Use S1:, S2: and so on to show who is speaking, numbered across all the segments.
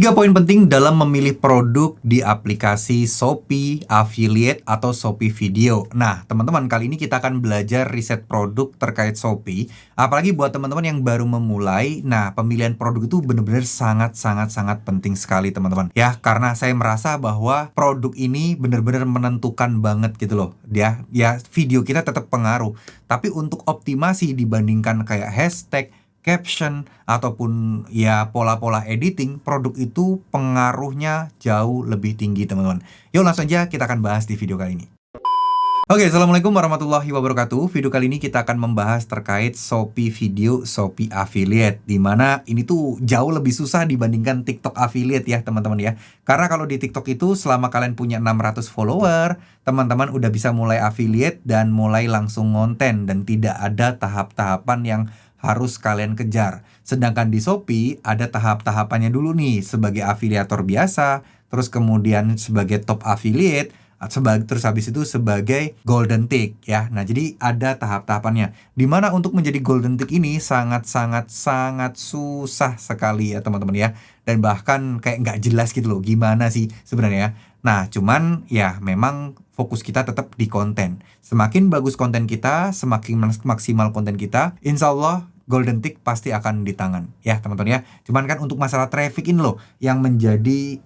S1: Tiga poin penting dalam memilih produk di aplikasi Shopee Affiliate atau Shopee Video. Nah, teman-teman, kali ini kita akan belajar riset produk terkait Shopee. Apalagi buat teman-teman yang baru memulai, nah pemilihan produk itu benar-benar sangat penting sekali, teman-teman. Ya, karena saya merasa bahwa produk ini benar-benar menentukan banget gitu loh. Ya, video kita tetap pengaruh. Tapi untuk optimasi dibandingkan kayak hashtag, caption, ataupun ya pola-pola editing, produk itu pengaruhnya jauh lebih tinggi, teman-teman. Yuk langsung aja kita akan bahas di video kali ini. Oke, Assalamualaikum warahmatullahi wabarakatuh. Video kali ini kita akan membahas terkait Shopee Video, Shopee Affiliate, dimana ini tuh jauh lebih susah dibandingkan TikTok Affiliate ya teman-teman ya. Karena kalau di TikTok itu selama kalian punya 600 follower, teman-teman udah bisa mulai affiliate dan mulai langsung ngonten, dan tidak ada tahap-tahapan yang harus kalian kejar. Sedangkan di Shopee ada tahap-tahapannya dulu nih, sebagai afiliator biasa, terus kemudian sebagai top affiliate, terus habis itu sebagai golden tick ya. Nah, jadi ada tahap-tahapannya. Dimana untuk menjadi golden tick ini sangat susah sekali ya teman-teman ya. Dan bahkan kayak nggak jelas gitu loh gimana sih sebenarnya. Nah, cuman ya memang fokus kita tetap di konten. Semakin bagus konten kita, semakin maksimal konten kita, insya Allah golden tick pasti akan di tangan ya teman-teman ya. Cuman kan untuk masalah traffic ini loh yang menjadi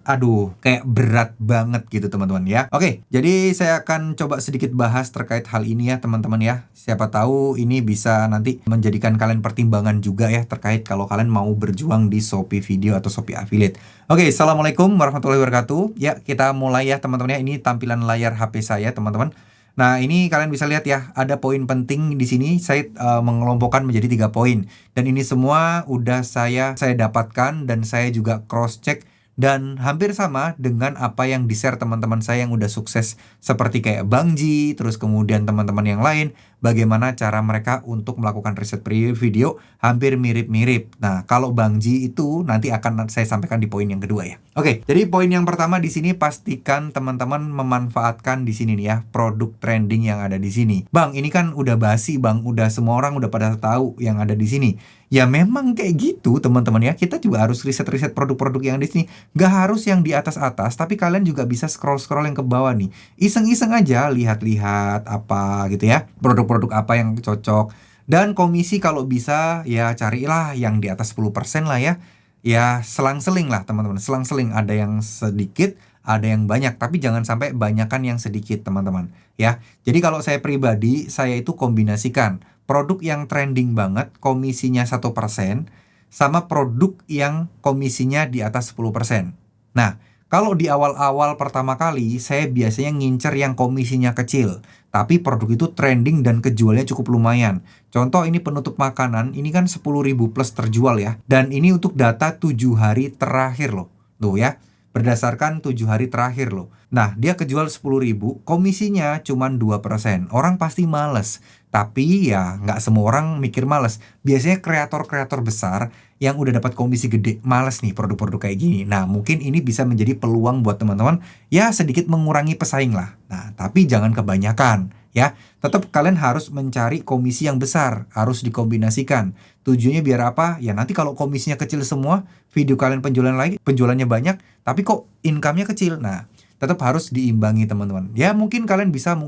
S1: kayak berat banget gitu teman-teman ya. Oke, jadi saya akan coba sedikit bahas terkait hal ini ya teman-teman ya. Siapa tahu ini bisa nanti menjadikan kalian pertimbangan juga ya terkait kalau kalian mau berjuang di Shopee Video atau Shopee Affiliate. Oke, Assalamualaikum warahmatullahi wabarakatuh. Ya, kita mulai ya teman-teman ya. Ini tampilan layar HP saya teman-teman. Nah, ini kalian bisa lihat ya, ada poin penting di sini. Saya mengelompokkan menjadi 3 poin. Dan ini semua udah saya dapatkan dan saya juga cross check, dan hampir sama dengan apa yang di-share teman-teman saya yang udah sukses seperti kayak Bang Ji, terus kemudian teman-teman yang lain, bagaimana cara mereka untuk melakukan riset video hampir mirip-mirip. Nah, kalau Bang Ji itu nanti akan saya sampaikan di poin yang kedua ya. Oke, jadi poin yang pertama di sini, pastikan teman-teman memanfaatkan di sini nih ya, produk trending yang ada di sini. Bang, ini kan udah basi, Bang. Udah semua orang udah pada tahu yang ada di sini. Ya memang kayak gitu teman-teman ya. Kita juga harus riset-riset produk-produk yang di sini. Gak harus yang di atas-atas, tapi kalian juga bisa scroll-scroll yang ke bawah nih. Iseng-iseng aja lihat-lihat apa gitu ya. Produk-produk apa yang cocok. Dan komisi kalau bisa ya carilah yang di atas 10% lah ya. Ya selang-seling lah teman-teman. Selang-seling, ada yang sedikit, ada yang banyak, tapi jangan sampai banyakan yang sedikit teman-teman ya. Jadi kalau saya pribadi, saya itu kombinasikan produk yang trending banget komisinya 1%, sama produk yang komisinya di atas 10%. Nah, kalau di awal-awal pertama kali, saya biasanya ngincer yang komisinya kecil, tapi produk itu trending dan kejualnya cukup lumayan. Contoh ini penutup makanan, ini kan 10.000 plus terjual ya. Dan ini untuk data 7 hari terakhir loh. Tuh ya, berdasarkan 7 hari terakhir loh. Nah, dia kejual 10.000, komisinya cuma 2%. Orang pasti males. Tapi ya nggak semua orang mikir males. Biasanya kreator-kreator besar yang udah dapat komisi gede males nih produk-produk kayak gini. Nah, mungkin ini bisa menjadi peluang buat teman-teman ya sedikit mengurangi pesaing lah. Nah, tapi jangan kebanyakan ya. Tetap kalian harus mencari komisi yang besar, harus dikombinasikan. Tujuannya biar apa? Ya nanti kalau komisinya kecil semua, video kalian penjualannya banyak, tapi kok income-nya kecil. Nah, tetap harus diimbangi teman-teman. Ya mungkin kalian bisa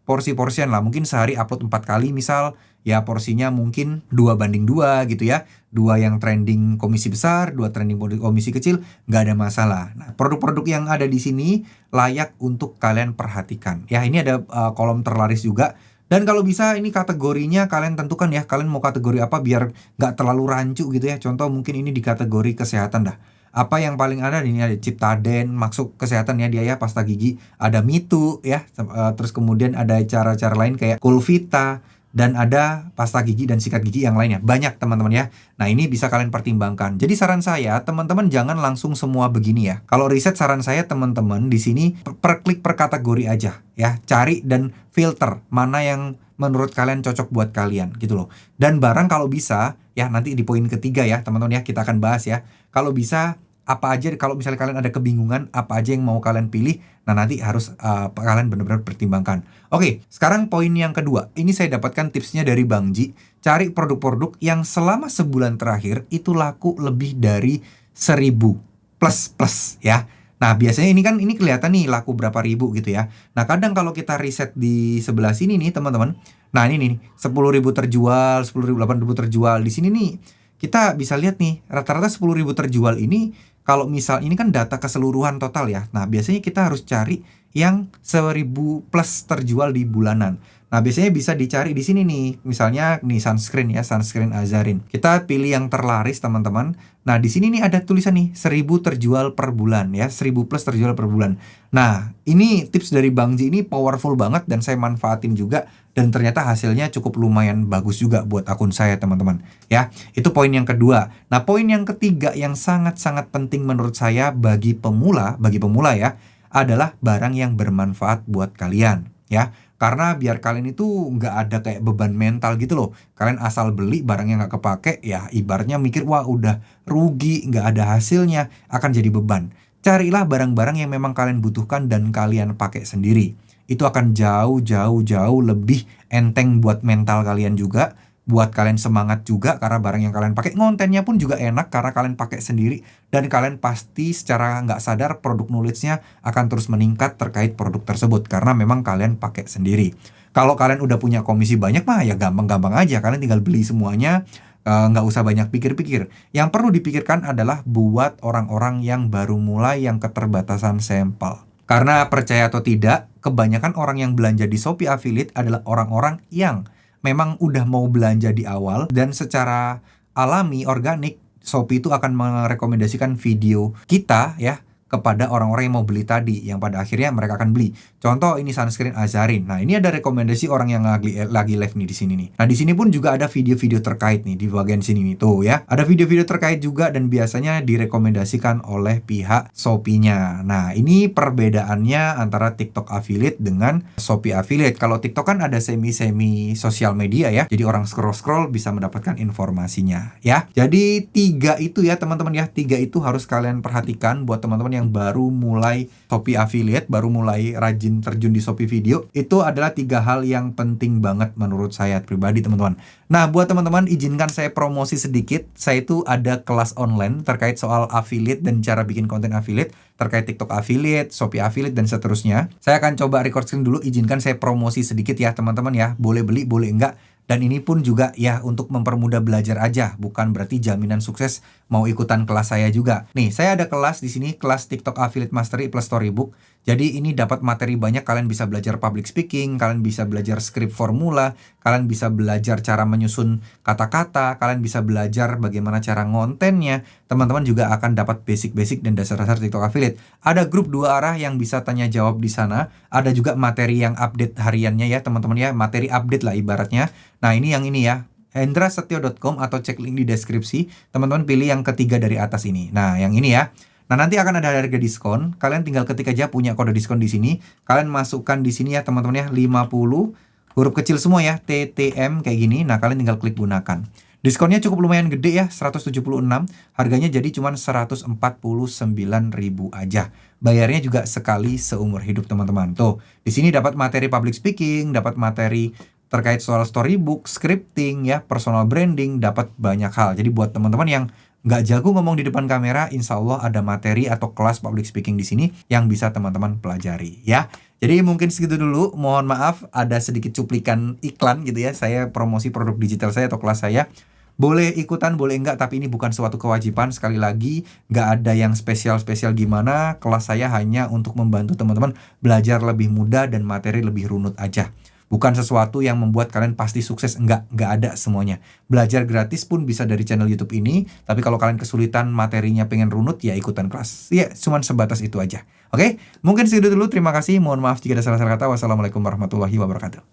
S1: porsi-porsian lah. Mungkin sehari upload 4 kali misal. Ya porsinya mungkin 2:2 gitu ya. 2 yang trending komisi besar, 2 trending komisi kecil. Nggak ada masalah. Nah, produk-produk yang ada di sini layak untuk kalian perhatikan. Ya ini ada kolom terlaris juga. Dan kalau bisa ini kategorinya kalian tentukan ya. Kalian mau kategori apa biar nggak terlalu rancu gitu ya. Contoh mungkin ini di kategori kesehatan dah. Apa yang paling ada ini, ada Ciptaden, masuk kesehatan ya dia ya, pasta gigi, ada Mitu ya, terus kemudian ada cara-cara lain kayak Kulvita, dan ada pasta gigi dan sikat gigi yang lainnya. Banyak teman-teman ya. Nah, ini bisa kalian pertimbangkan. Jadi saran saya, teman-teman jangan langsung semua begini ya. Kalau riset, saran saya teman-teman di sini per klik per kategori aja ya. Cari dan filter mana yang menurut kalian cocok buat kalian gitu loh. Dan barang kalau bisa ya, nanti di poin ketiga ya teman-teman ya, kita akan bahas ya. Kalau bisa apa aja, kalau misalnya kalian ada kebingungan apa aja yang mau kalian pilih, nah nanti harus kalian benar-benar pertimbangkan. Oke, sekarang poin yang kedua. Ini saya dapatkan tipsnya dari Bang Ji. Cari produk-produk yang selama sebulan terakhir itu laku lebih dari 1.000 plus plus ya. Nah, biasanya ini kelihatan nih laku berapa ribu gitu ya. Nah, kadang kalau kita riset di sebelah sini nih, teman-teman. Nah, ini nih 10.000 terjual, 10.000, 8.000 terjual. Di sini nih kita bisa lihat nih rata-rata 10.000 terjual ini kalau misal ini kan data keseluruhan total ya. Nah, biasanya kita harus cari yang 1.000 plus terjual di bulanan. Nah, biasanya bisa dicari di sini nih. Misalnya nih sunscreen ya, sunscreen Azarin. Kita pilih yang terlaris, teman-teman. Nah, di sini nih ada tulisan nih 1.000 terjual per bulan ya, 1.000 plus terjual per bulan. Nah, ini tips dari Bang Ji ini powerful banget dan saya manfaatin juga dan ternyata hasilnya cukup lumayan bagus juga buat akun saya, teman-teman. Ya, itu poin yang kedua. Nah, poin yang ketiga yang sangat-sangat penting menurut saya bagi pemula ya, adalah barang yang bermanfaat buat kalian ya. Karena biar kalian itu nggak ada kayak beban mental gitu loh. Kalian asal beli barang yang nggak kepake, ya ibaratnya mikir, wah udah rugi, nggak ada hasilnya, akan jadi beban. Carilah barang-barang yang memang kalian butuhkan dan kalian pakai sendiri. Itu akan jauh lebih enteng buat mental kalian juga, buat kalian semangat juga karena barang yang kalian pakai, ngontennya pun juga enak karena kalian pakai sendiri. Dan kalian pasti secara nggak sadar produk knowledge-nya akan terus meningkat terkait produk tersebut karena memang kalian pakai sendiri. Kalau kalian udah punya komisi banyak mah ya gampang-gampang aja, kalian tinggal beli semuanya, nggak usah banyak pikir-pikir. Yang perlu dipikirkan adalah buat orang-orang yang baru mulai yang keterbatasan sampel. Karena percaya atau tidak, kebanyakan orang yang belanja di Shopee Affiliate adalah orang-orang yang memang udah mau belanja di awal dan secara alami, organik, Shopee itu akan merekomendasikan video kita ya kepada orang-orang yang mau beli tadi, yang pada akhirnya mereka akan beli. Contoh ini sunscreen Azarin. Nah, ini ada rekomendasi orang yang lagi live nih di sini nih. Nah, di sini pun juga ada video-video terkait nih di bagian sini nih tuh ya. Ada video-video terkait juga dan biasanya direkomendasikan oleh pihak Shopee-nya. Nah, ini perbedaannya antara TikTok Affiliate dengan Shopee Affiliate. Kalau TikTok kan ada semi-semi sosial media ya. Jadi orang scroll-scroll bisa mendapatkan informasinya ya. Jadi 3 itu ya teman-teman ya. 3 itu harus kalian perhatikan buat teman-teman yang baru mulai Shopee Affiliate, baru mulai rajin terjun di Shopee Video. Itu adalah 3 hal yang penting banget menurut saya pribadi, teman-teman. Nah, buat teman-teman izinkan saya promosi sedikit. Saya itu ada kelas online terkait soal affiliate dan cara bikin konten affiliate, terkait TikTok Affiliate, Shopee Affiliate, dan seterusnya. Saya akan coba record screen dulu, izinkan saya promosi sedikit ya teman-teman ya. Boleh beli, boleh enggak. Dan ini pun juga ya untuk mempermudah belajar aja, bukan berarti jaminan sukses mau ikutan kelas saya juga. Nih, saya ada kelas di sini, kelas TikTok Affiliate Mastery plus Storybook. Jadi ini dapat materi banyak, kalian bisa belajar public speaking, kalian bisa belajar script formula, kalian bisa belajar cara menyusun kata-kata, kalian bisa belajar bagaimana cara ngontennya. Teman-teman juga akan dapat basic-basic dan dasar-dasar TikTok Affiliate. Ada grup 2 arah yang bisa tanya jawab di sana. Ada juga materi yang update hariannya ya teman-teman ya, materi update lah ibaratnya. Nah, ini yang ini ya, hendrasetio.com atau cek link di deskripsi. Teman-teman pilih yang ketiga dari atas ini. Nah, yang ini ya. Nah, nanti akan ada harga diskon. Kalian tinggal ketik aja punya kode diskon di sini. Kalian masukkan di sini ya teman-teman ya, 50 huruf kecil semua ya, TTM kayak gini. Nah, kalian tinggal klik gunakan. Diskonnya cukup lumayan gede ya, 176. Harganya jadi cuma 149.000 aja. Bayarnya juga sekali seumur hidup, teman-teman. Tuh, di sini dapat materi public speaking, dapat materi terkait soal storybook, scripting ya, personal branding, dapat banyak hal. Jadi buat teman-teman yang nggak jago ngomong di depan kamera, insya Allah ada materi atau kelas public speaking di sini yang bisa teman-teman pelajari ya. Jadi mungkin segitu dulu. Mohon maaf ada sedikit cuplikan iklan gitu ya. Saya promosi produk digital saya atau kelas saya. Boleh ikutan, boleh enggak, tapi ini bukan suatu kewajiban. Sekali lagi, nggak ada yang spesial-spesial gimana. Kelas saya hanya untuk membantu teman-teman belajar lebih mudah dan materi lebih runut aja. Bukan sesuatu yang membuat kalian pasti sukses, enggak ada semuanya. Belajar gratis pun bisa dari channel YouTube ini, tapi kalau kalian kesulitan materinya pengen runut, ya ikutan kelas. Ya, cuman sebatas itu aja. Oke, mungkin segitu dulu. Terima kasih. Mohon maaf jika ada salah-salah kata. Wassalamualaikum warahmatullahi wabarakatuh.